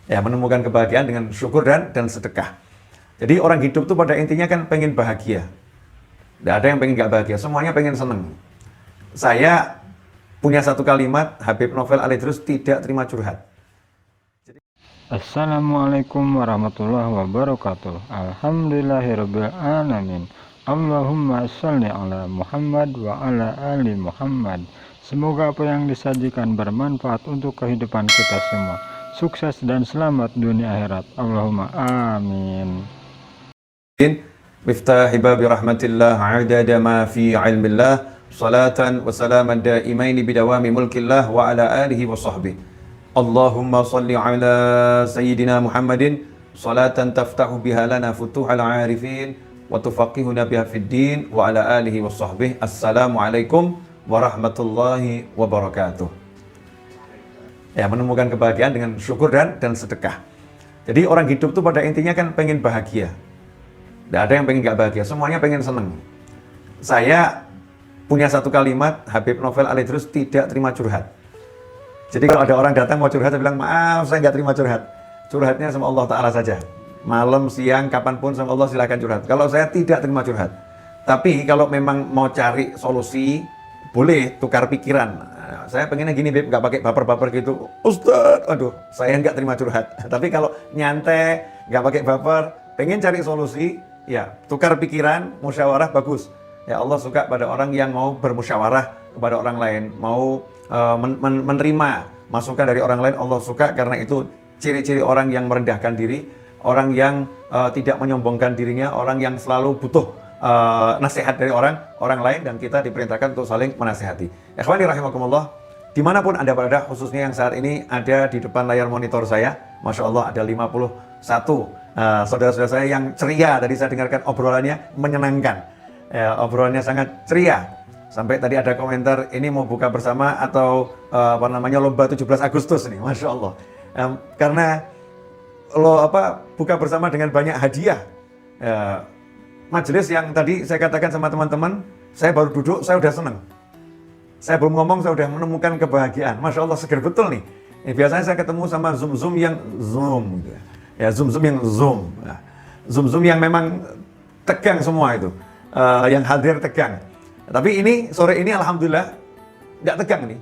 Ya, menemukan kebahagiaan dengan syukur dan sedekah. Jadi orang hidup tuh pada intinya kan pengen bahagia. Tidak ada yang pengen gak bahagia, semuanya pengen seneng. Saya punya satu kalimat, Habib Novel Al-Idrus tidak terima curhat. Assalamualaikum warahmatullahi wabarakatuh. Alhamdulillahirabbil alamin. Allahumma sholli ala Muhammad wa ala ali Muhammad. Semoga apa yang disajikan bermanfaat untuk kehidupan kita semua. Sukses dan selamat dunia akhirat. Allahumma amin. Miftahi babi rahmatillah adada ma fi ilmillah salatan wa salaman daimaini bidawami mulkillah wa ala alihi wa sahbihi. Allahumma salli ala sayyidina Muhammadin salatan taftahu biha lana futuhal arifin wa tufaqihuna biha fid din wa ala alihi wa sahbihi. Assalamualaikum warahmatullahi wabarakatuh. Ya, menemukan kebahagiaan dengan syukur dan sedekah. Jadi orang hidup tuh pada intinya kan pengen bahagia. Tidak ada yang pengen gak bahagia, semuanya pengen seneng. Saya punya satu kalimat, Habib Novel Al-Idrus tidak terima curhat. Jadi kalau ada orang datang mau curhat, saya bilang, maaf saya nggak terima curhat. Curhatnya sama Allah Ta'ala saja. Malam, siang, kapanpun sama Allah silakan curhat. Kalau saya tidak terima curhat. Tapi kalau memang mau cari solusi, boleh tukar pikiran. Saya pengennya gini, Beb, nggak pakai baper-baper gitu. Ustadz, aduh, saya nggak terima curhat. Tapi kalau nyantai, nggak pakai baper, pengen cari solusi, ya tukar pikiran, musyawarah bagus. Ya Allah suka pada orang yang mau bermusyawarah kepada orang lain, mau menerima masukan dari orang lain. Allah suka karena itu ciri-ciri orang yang merendahkan diri, orang yang tidak menyombongkan dirinya, orang yang selalu butuh nasihat dari orang lain, dan kita diperintahkan untuk saling menasihati. Ikhwani rahimakumullah, dimanapun Anda berada, khususnya yang saat ini ada di depan layar monitor saya, Masya Allah ada 51 saudara-saudara saya yang ceria. Tadi saya dengarkan obrolannya menyenangkan, ya, obrolannya sangat ceria. Sampai tadi ada komentar, ini mau buka bersama atau lomba 17 Agustus nih, Masya Allah. Karena buka bersama dengan banyak hadiah. Majelis yang tadi saya katakan sama teman-teman, saya baru duduk, saya udah seneng. Saya belum ngomong, saya udah menemukan kebahagiaan. Masya Allah, seger betul nih. Biasanya saya ketemu sama Zoom yang Zoom. Ya, Zoom yang Zoom. Nah, Zoom yang memang tegang semua itu. Yang hadir tegang. Tapi ini, sore ini Alhamdulillah nggak tegang nih.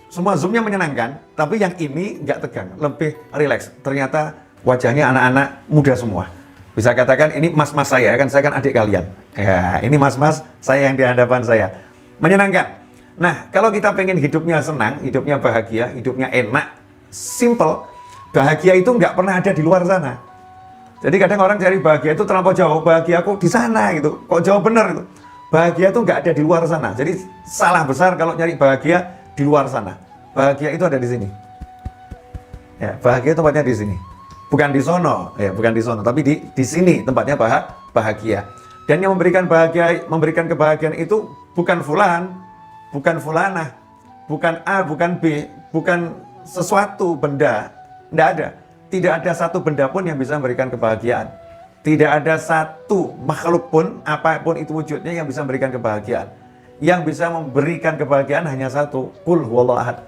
Semua Zoomnya menyenangkan, tapi yang ini nggak tegang, lebih rileks. Ternyata wajahnya anak-anak muda semua. Bisa katakan ini mas-mas saya kan adik kalian. Ya, ini mas-mas saya yang di hadapan saya. Menyenangkan. Nah, kalau kita pengen hidupnya senang, hidupnya bahagia, hidupnya enak, simple, bahagia itu nggak pernah ada di luar sana. Jadi kadang orang cari bahagia itu terlampau jauh, bahagia aku di sana gitu. Kok jauh bener itu? Bahagia itu nggak ada di luar sana. Jadi salah besar kalau nyari bahagia di luar sana. Bahagia itu ada di sini. Ya, bahagia tempatnya di sini. Bukan di sono, ya, bukan di sono, tapi di sini tempatnya bahagia. Dan yang memberikan kebahagiaan itu bukan fulan, bukan fulanah, bukan A, bukan B, bukan sesuatu benda. Tidak ada. Tidak ada satu benda pun yang bisa memberikan kebahagiaan. Tidak ada satu makhluk pun, apapun itu wujudnya, yang bisa memberikan kebahagiaan. Yang bisa memberikan kebahagiaan hanya satu, Qul huwallahu ahad.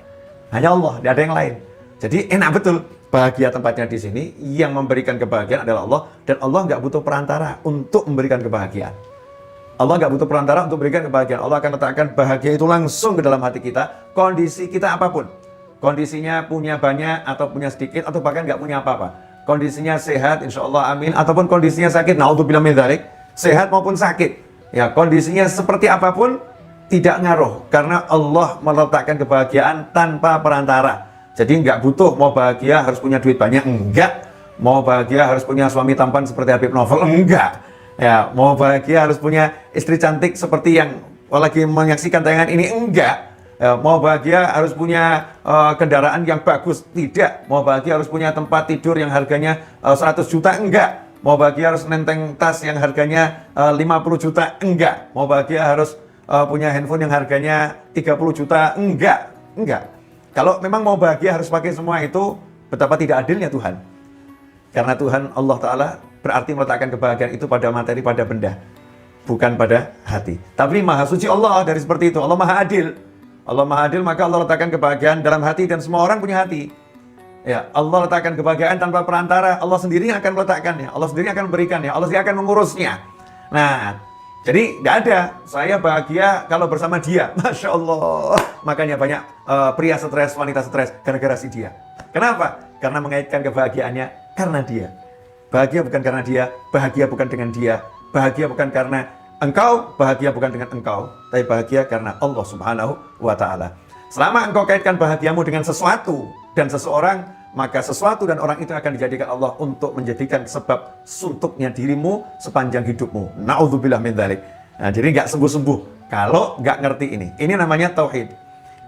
Hanya Allah, tidak ada yang lain. Jadi enak betul. Bahagia tempatnya di sini, yang memberikan kebahagiaan adalah Allah, dan Allah nggak butuh perantara untuk memberikan kebahagiaan. Allah nggak butuh perantara untuk memberikan kebahagiaan. Allah akan letakkan bahagia itu langsung ke dalam hati kita, kondisi kita apapun. Kondisinya punya banyak atau punya sedikit, atau bahkan nggak punya apa-apa. Kondisinya sehat, insya Allah amin, ataupun kondisinya sakit, naudzubillah min dzalik, sehat maupun sakit. Ya, kondisinya seperti apapun tidak ngaruh, karena Allah meletakkan kebahagiaan tanpa perantara. Jadi nggak butuh mau bahagia harus punya duit banyak, enggak. Mau bahagia harus punya suami tampan seperti Habib Novel, enggak. Ya, mau bahagia harus punya istri cantik seperti yang lagi menyaksikan tayangan ini, enggak. Ya, mau bahagia harus punya kendaraan yang bagus, tidak. Mau bahagia harus punya tempat tidur yang harganya 100 juta, enggak. Mau bahagia harus nenteng tas yang harganya 50 juta, enggak. Mau bahagia harus punya handphone yang harganya 30 juta, enggak. Kalau memang mau bahagia harus pakai semua itu, betapa tidak adilnya Tuhan. Karena Tuhan Allah Ta'ala berarti meletakkan kebahagiaan itu pada materi, pada benda, bukan pada hati. Tapi maha suci Allah dari seperti itu. Allah maha adil. Allah maha adil, maka Allah letakkan kebahagiaan dalam hati, dan semua orang punya hati. Ya, Allah letakkan kebahagiaan tanpa perantara. Allah sendiri yang akan meletakkannya. Allah sendiri akan memberikannya. Allah sendiri akan mengurusnya. Nah, jadi nggak ada saya bahagia kalau bersama dia. Masya Allah. Makanya banyak pria stres, wanita stres gara-gara si dia. Kenapa? Karena mengaitkan kebahagiaannya karena dia. Bahagia bukan karena dia, bahagia bukan dengan dia, bahagia bukan karena engkau, bahagia bukan dengan engkau, tapi bahagia karena Allah Subhanahu wa Ta'ala. Selama engkau kaitkan bahagiamu dengan sesuatu dan seseorang, maka sesuatu dan orang itu akan dijadikan Allah untuk menjadikan sebab suntuknya dirimu sepanjang hidupmu. Na'udzubillah min dzalik. Nah, jadi nggak sembuh-sembuh kalau nggak ngerti ini. Ini namanya tauhid.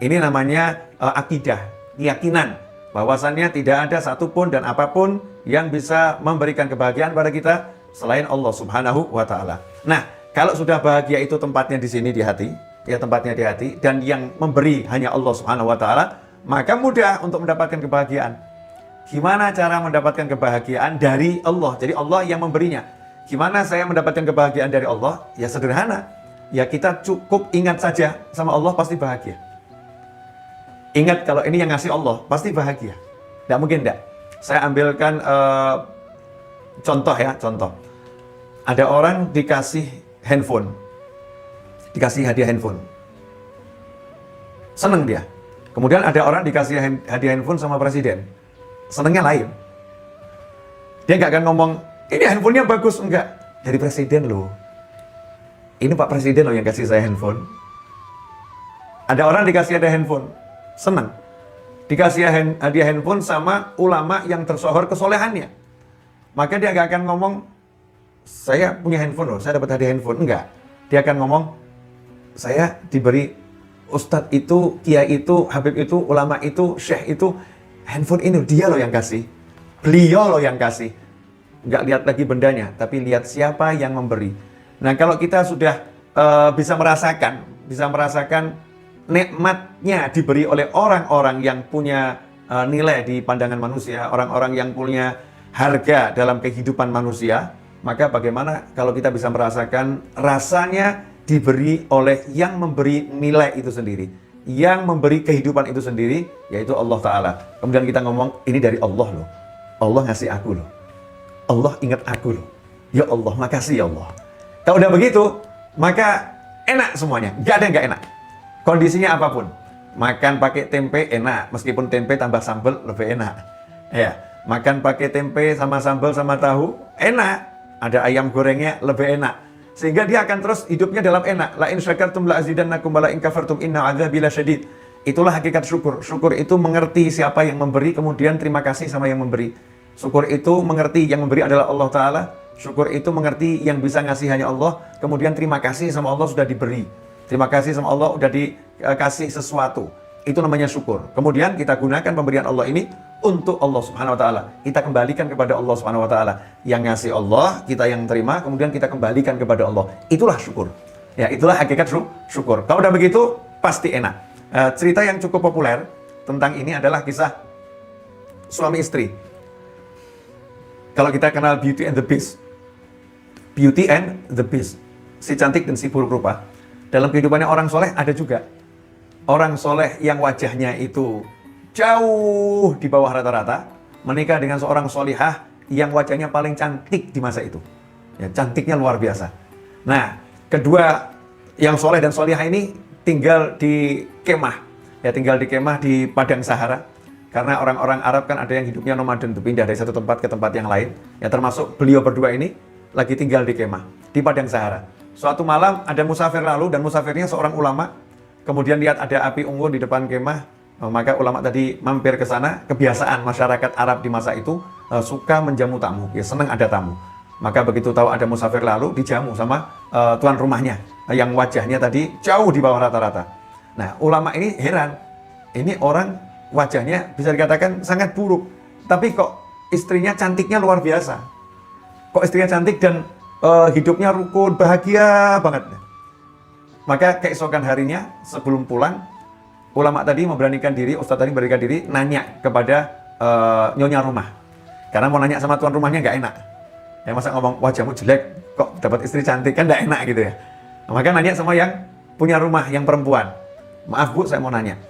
Ini namanya akidah, keyakinan bahwasannya tidak ada satupun dan apapun yang bisa memberikan kebahagiaan pada kita selain Allah Subhanahu wa Ta'ala. Nah, kalau sudah bahagia itu tempatnya di sini di hati, ya tempatnya di hati, dan yang memberi hanya Allah Subhanahu wa Ta'ala, maka mudah untuk mendapatkan kebahagiaan. Gimana cara mendapatkan kebahagiaan dari Allah? Jadi Allah yang memberinya. Gimana saya mendapatkan kebahagiaan dari Allah? Ya sederhana. Ya kita cukup ingat saja sama Allah pasti bahagia. Ingat kalau ini yang ngasih Allah, pasti bahagia. Tidak mungkin tidak. Saya ambilkan contoh ya, contoh. Ada orang dikasih handphone, dikasih hadiah handphone, seneng dia. Kemudian ada orang dikasih hadiah handphone sama presiden, senengnya lain. Dia nggak akan ngomong, ini handphonenya bagus, enggak. Dari presiden loh. Ini Pak Presiden loh yang kasih saya handphone. Ada orang dikasih hadiah handphone, seneng. Dikasih hadiah handphone sama ulama yang tersohor kesolehannya. Maka dia nggak akan ngomong, saya punya handphone loh, saya dapat hadiah handphone. Enggak. Dia akan ngomong, saya diberi ustadz itu, kiai itu, habib itu, ulama itu, syekh itu, handphone ini dia loh yang kasih. Beliau loh yang kasih. Enggak lihat lagi bendanya, tapi lihat siapa yang memberi. Nah, kalau kita sudah bisa merasakan nikmatnya diberi oleh orang-orang yang punya nilai di pandangan manusia, orang-orang yang punya harga dalam kehidupan manusia, maka bagaimana kalau kita bisa merasakan rasanya diberi oleh yang memberi nilai itu sendiri, yang memberi kehidupan itu sendiri, yaitu Allah Ta'ala. Kemudian kita ngomong, ini dari Allah loh. Allah ngasih aku loh. Allah ingat aku loh. Ya Allah, makasih ya Allah. Kalau udah begitu, maka enak semuanya. Gak ada yang gak enak. Kondisinya apapun. Makan pakai tempe enak, meskipun tempe tambah sambal lebih enak. Ya, makan pakai tempe sama sambal sama tahu enak. Ada ayam gorengnya lebih enak. Sehingga dia akan terus hidupnya dalam enak. La in syakartum la azidannakum wa la in kafartum inna adzabi lasyadid. Itulah hakikat syukur. Syukur itu mengerti siapa yang memberi, kemudian terima kasih sama yang memberi. Syukur itu mengerti yang memberi adalah Allah Ta'ala. Syukur itu mengerti yang bisa ngasih hanya Allah, kemudian terima kasih sama Allah sudah diberi. Terima kasih sama Allah sudah dikasih sesuatu. Itu namanya syukur. Kemudian kita gunakan pemberian Allah ini untuk Allah Subhanahu wa Ta'ala. Kita kembalikan kepada Allah Subhanahu wa Ta'ala. Yang ngasih Allah, kita yang terima, kemudian kita kembalikan kepada Allah. Itulah syukur. Ya, itulah hakikat syukur. Kalau udah begitu, pasti enak. Cerita yang cukup populer tentang ini adalah kisah suami istri. Kalau kita kenal Beauty and the Beast. Beauty and the Beast. Si cantik dan si buruk rupa. Dalam kehidupannya orang soleh ada juga. Orang soleh yang wajahnya itu jauh di bawah rata-rata, menikah dengan seorang solihah yang wajahnya paling cantik di masa itu. Ya, cantiknya luar biasa. Nah, kedua yang soleh dan solihah ini tinggal di kemah. Ya, tinggal di kemah di Padang Sahara. Karena orang-orang Arab kan ada yang hidupnya nomaden, pindah dari satu tempat ke tempat yang lain. Ya, termasuk beliau berdua ini lagi tinggal di kemah di Padang Sahara. Suatu malam ada musafir lalu dan musafirnya seorang ulama. Kemudian lihat ada api unggun di depan kemah, maka ulama tadi mampir ke sana. Kebiasaan masyarakat Arab di masa itu suka menjamu tamu, ya senang ada tamu. Maka begitu tahu ada musafir lalu dijamu sama tuan rumahnya yang wajahnya tadi jauh di bawah rata-rata. Nah, ulama ini heran. Ini orang wajahnya bisa dikatakan sangat buruk, tapi kok istrinya cantiknya luar biasa. Kok istrinya cantik dan hidupnya rukun, bahagia banget. Maka keesokan harinya sebelum pulang, ulama tadi memberanikan diri, ustadz tadi memberanikan diri nanya kepada nyonya rumah. Karena mau nanya sama tuan rumahnya nggak enak. Ya masa ngomong wajahmu jelek, kok dapat istri cantik, kan nggak enak gitu ya. Maka nanya sama yang punya rumah, yang perempuan. Maaf bu, saya mau nanya.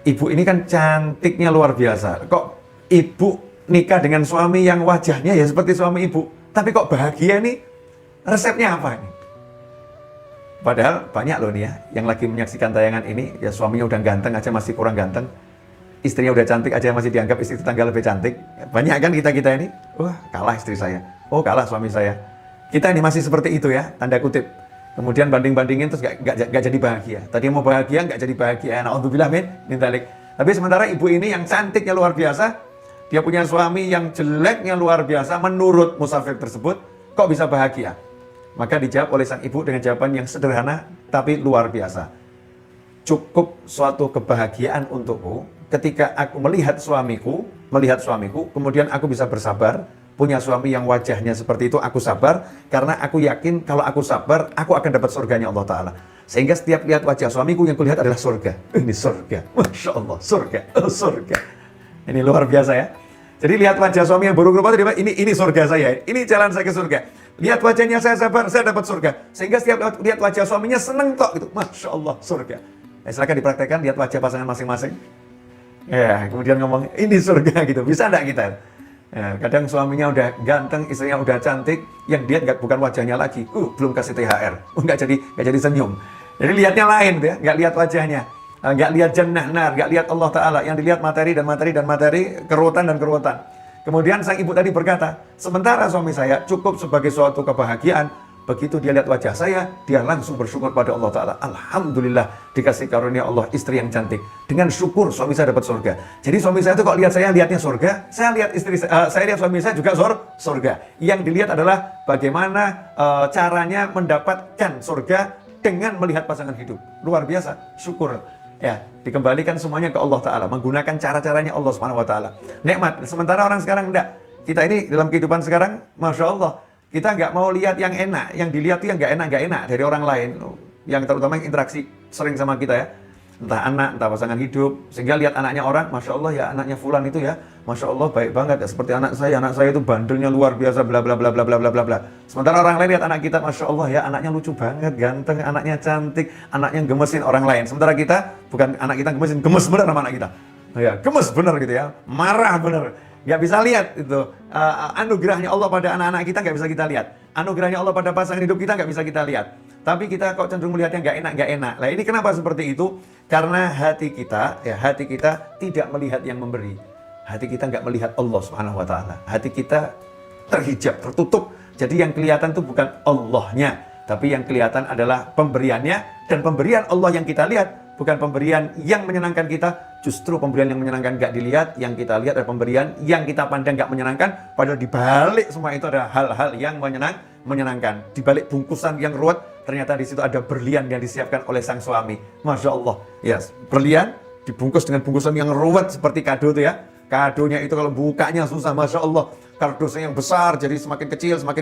Ibu ini kan cantiknya luar biasa. Kok ibu nikah dengan suami yang wajahnya ya seperti suami ibu, tapi kok bahagia nih? Resepnya apa ini? Padahal banyak loh nih ya, yang lagi menyaksikan tayangan ini, ya suaminya udah ganteng aja masih kurang ganteng. Istrinya udah cantik aja masih dianggap istri tetangga lebih cantik. Banyak kan kita-kita ini, wah kalah istri saya, oh kalah suami saya. Kita ini masih seperti itu ya, tanda kutip. Kemudian banding-bandingin terus gak jadi bahagia. Tadi mau bahagia gak jadi bahagia. Na'udzubillah min dzalik. Tapi sementara ibu ini yang cantiknya luar biasa, dia punya suami yang jeleknya luar biasa menurut musafir tersebut, kok bisa bahagia? Maka dijawab oleh sang ibu dengan jawaban yang sederhana tapi luar biasa. Cukup suatu kebahagiaan untukku ketika aku melihat suamiku, kemudian aku bisa bersabar, punya suami yang wajahnya seperti itu, aku sabar, karena aku yakin kalau aku sabar, aku akan dapat surganya Allah Ta'ala. Sehingga setiap lihat wajah suamiku yang kulihat adalah surga. Ini surga, Masya Allah, surga, surga. Ini luar biasa ya. Jadi lihat wajah suami yang buruk rupa tadi, ini surga saya, ini jalan saya ke surga. Lihat wajahnya saya sabar, saya dapat surga. Sehingga setiap lihat wajah suaminya seneng tok gitu. Masya Allah, surga. Silakan dipraktekkan, lihat wajah pasangan masing-masing. Ya, kemudian ngomong, ini surga gitu. Bisa enggak kita? Ya, kadang suaminya udah ganteng, istrinya udah cantik, yang dia bukan wajahnya lagi. Belum kasih THR. Nggak jadi senyum. Jadi lihatnya lain ya, nggak lihat wajahnya. Nggak lihat jannah nar, nggak lihat Allah Ta'ala. Yang dilihat materi, keruwetan dan keruwetan. Kemudian sang ibu tadi berkata, sementara suami saya cukup sebagai suatu kebahagiaan, begitu dia lihat wajah saya, dia langsung bersyukur pada Allah Ta'ala. Alhamdulillah dikasih karunia Allah istri yang cantik. Dengan syukur suami saya dapat surga. Jadi suami saya itu kok lihat saya, lihatnya surga, saya lihat saya lihat suami saya juga surga. Yang dilihat adalah bagaimana caranya mendapatkan surga dengan melihat pasangan hidup. Luar biasa, syukur. Ya, dikembalikan semuanya ke Allah Ta'ala, menggunakan cara-caranya Allah Subhanahu Wa Ta'ala. Nikmat. Sementara orang sekarang enggak. Kita ini dalam kehidupan sekarang, Masya Allah, kita nggak mau lihat yang enak, yang dilihat itu yang nggak enak dari orang lain, yang terutama yang interaksi sering sama kita ya, entah anak, entah pasangan hidup, sehingga lihat anaknya orang, Masya Allah ya anaknya fulan itu ya, Masya Allah baik banget ya, seperti anak saya itu bandelnya luar biasa, bla bla bla bla bla bla bla bla. Sementara orang lain lihat anak kita, Masya Allah ya anaknya lucu banget, ganteng, anaknya cantik, anaknya gemesin orang lain. Sementara kita, bukan anak kita gemesin, gemes bener sama anak kita, ya gemes bener gitu ya, marah bener. Nggak bisa lihat itu anugerahnya Allah pada anak-anak kita, nggak bisa kita lihat. Anugerahnya Allah pada pasangan hidup kita nggak bisa kita lihat. Tapi kita kok cenderung melihatnya nggak enak. Nah ini kenapa seperti itu? Karena hati kita tidak melihat yang memberi. Hati kita nggak melihat Allah Subhanahu Wa Taala. Hati kita terhijab, tertutup. Jadi yang kelihatan itu bukan Allahnya, tapi yang kelihatan adalah pemberiannya. Dan pemberian Allah yang kita lihat bukan pemberian yang menyenangkan kita. Justru pemberian yang menyenangkan gak dilihat, yang kita lihat adalah pemberian yang kita pandang gak menyenangkan, padahal dibalik semua itu ada hal-hal yang menyenangkan. Dibalik bungkusan yang ruwet, ternyata di situ ada berlian yang disiapkan oleh sang suami. Masya Allah, yes, berlian dibungkus dengan bungkusan yang ruwet seperti kado itu ya. Kadonya itu kalau bukanya susah, Masya Allah. Kardusnya yang besar jadi semakin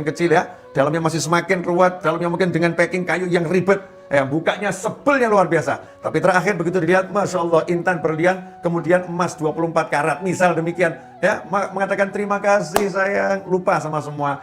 kecil ya. Dalamnya masih semakin ruwet, dalamnya mungkin dengan packing kayu yang ribet. Bukanya sebelnya luar biasa. Tapi terakhir begitu dilihat, Masya Allah, intan berlian, kemudian emas 24 karat. Misal demikian, ya mengatakan terima kasih sayang, lupa sama semua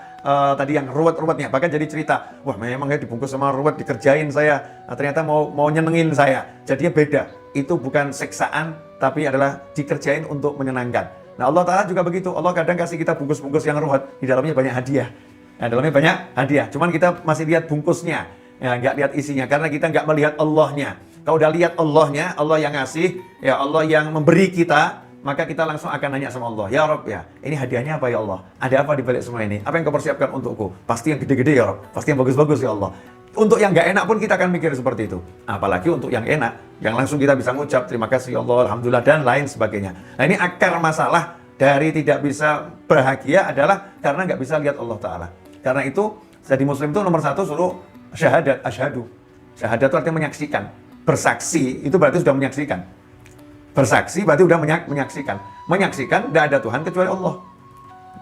tadi yang ruwet-ruwetnya. Bahkan jadi cerita, wah memang ya dibungkus sama ruwet, dikerjain saya. Ternyata mau nyenengin saya. Jadinya beda. Itu bukan seksaan, tapi adalah dikerjain untuk menyenangkan. Nah Allah Ta'ala juga begitu. Allah kadang kasih kita bungkus-bungkus yang ruwet, di dalamnya banyak hadiah. Dalamnya banyak hadiah. Cuman kita masih lihat bungkusnya. Ya, nggak lihat isinya karena kita nggak melihat Allahnya. Kalau udah lihat Allahnya, Allah yang ngasih, ya Allah yang memberi kita, maka kita langsung akan nanya sama Allah, ya Rabb ya, ini hadiahnya apa ya Allah? Ada apa di balik semua ini? Apa yang kau persiapkan untukku? Pasti yang gede-gede ya Rabb, pasti yang bagus-bagus ya Allah. Untuk yang nggak enak pun kita akan mikir seperti itu. Apalagi untuk yang enak, yang langsung kita bisa ngucap terima kasih ya Allah, alhamdulillah dan lain sebagainya. Nah ini akar masalah dari tidak bisa bahagia adalah karena nggak bisa lihat Allah Ta'ala. Karena itu jadi muslim itu nomor satu suruh syahadat, asyhadu. Syahadat itu artinya menyaksikan. Bersaksi itu berarti sudah menyaksikan. Bersaksi berarti sudah menyaksikan. Menyaksikan tidak ada Tuhan kecuali Allah.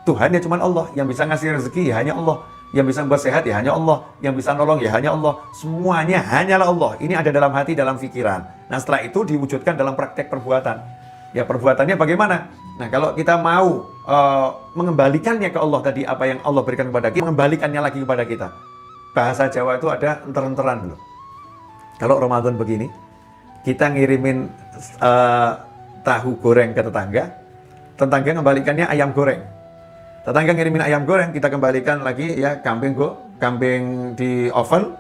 Tuhan ya cuma Allah. Yang bisa ngasih rezeki ya hanya Allah. Yang bisa membuat sehat ya hanya Allah. Yang bisa nolong ya hanya Allah. Semuanya hanyalah Allah. Ini ada dalam hati, dalam pikiran. Nah setelah itu diwujudkan dalam praktek perbuatan. Ya perbuatannya bagaimana? Nah kalau kita mau mengembalikannya ke Allah tadi, apa yang Allah berikan kepada kita, mengembalikannya lagi kepada kita. Bahasa Jawa itu ada enter-enteran loh. Kalau Ramadan begini, kita ngirimin tahu goreng ke tetangga, tetangga kembalikannya ayam goreng. Tetangga ngirimin ayam goreng, kita kembalikan lagi ya kambing di oven.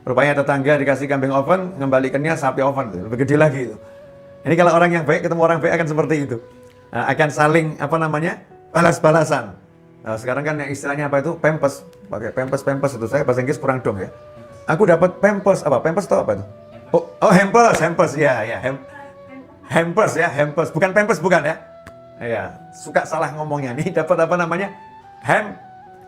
Rupanya tetangga dikasih kambing oven, kembalikannya sapi oven, lebih gede lagi itu. Ini kalau orang yang baik ketemu orang baik akan seperti itu. Akan saling balas-balasan. Nah, sekarang kan yang istilahnya apa itu? Pampers. Pakai pampers itu. Saya bahasa Inggris kurang dong ya. Aku dapat pampers apa? Pampers itu apa itu? Hampers ya. Hampers. Bukan pampers bukan ya. Ya, suka salah ngomongnya nih. Dapat apa namanya?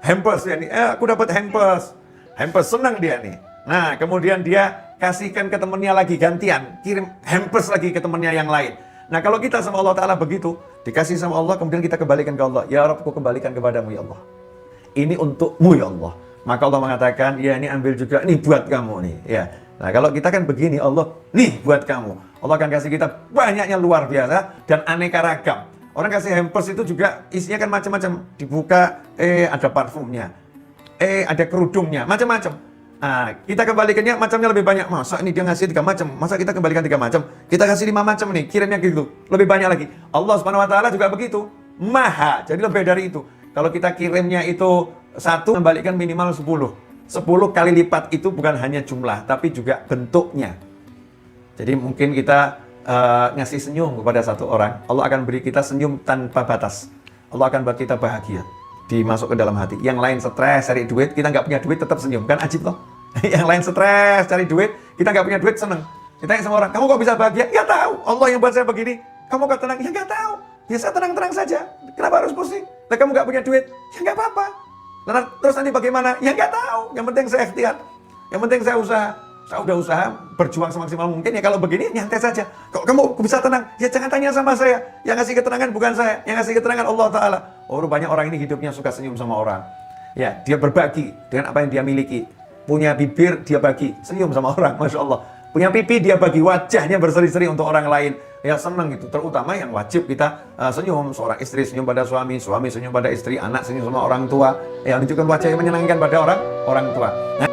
Hampers ya nih. Aku dapat hampers. Hampers senang dia nih. Nah, kemudian dia kasihkan ke temennya lagi gantian, kirim hampers lagi ke temennya yang lain. Nah, kalau kita sama Allah Ta'ala begitu, dikasih sama Allah, kemudian kita kembalikan ke Allah. Ya Rabb, aku kembalikan kepadamu ya Allah. Ini untukmu ya Allah. Maka Allah mengatakan, ya ini ambil juga, nih buat kamu nih. Ya. Nah, kalau kita kan begini, Allah, nih buat kamu. Allah akan kasih kita banyaknya luar biasa dan aneka ragam. Orang kasih hampers itu juga isinya kan macam-macam. Dibuka, ada parfumnya. Ada kerudungnya, macam-macam. Nah, kita kembalikannya macamnya lebih banyak. Masa ini dia ngasih 3 macam? Masa kita kembalikan 3 macam? Kita kasih 5 macam nih, kirimnya gitu. Lebih banyak lagi. Allah Subhanahu wa taala juga begitu. Maha. Jadi lebih dari itu. Kalau kita kirimnya itu 1, kembalikan minimal 10. 10 kali lipat itu bukan hanya jumlah, tapi juga bentuknya. Jadi mungkin kita ngasih senyum kepada satu orang, Allah akan beri kita senyum tanpa batas. Allah akan buat kita bahagia. Dimasuk ke dalam hati. Yang lain stres cari duit, kita nggak punya duit tetap senyum. Kan ajib toh? Yang lain stres cari duit, kita nggak punya duit seneng. Ditanya sama orang, kamu kok bisa bahagia? Ya tahu, Allah yang buat saya begini. Kamu kok tenang? Ya nggak tahu. Ya saya tenang-tenang saja. Kenapa harus pusing? Nah, kamu nggak punya duit? Ya nggak apa-apa. Terus nanti bagaimana? Ya nggak tahu. Yang penting saya ikhtiar. Yang penting saya usaha. Saya udah usaha berjuang semaksimal mungkin. Ya kalau begini nyantai saja. Kok kamu bisa tenang? Ya jangan tanya sama saya. Yang ngasih ketenangan bukan saya. Yang ngasih ketenangan Allah Ta'ala. Oh, rupanya orang ini hidupnya suka senyum sama orang. Ya, dia berbagi dengan apa yang dia miliki. Punya bibir, dia bagi. Senyum sama orang, Masya Allah. Punya pipi, dia bagi. Wajahnya berseri-seri untuk orang lain. Ya, senang gitu. Terutama yang wajib kita senyum. Seorang istri senyum pada suami, suami senyum pada istri, anak senyum sama orang tua. Ya, menunjukkan wajah yang menyenangkan pada orang tua. Nah,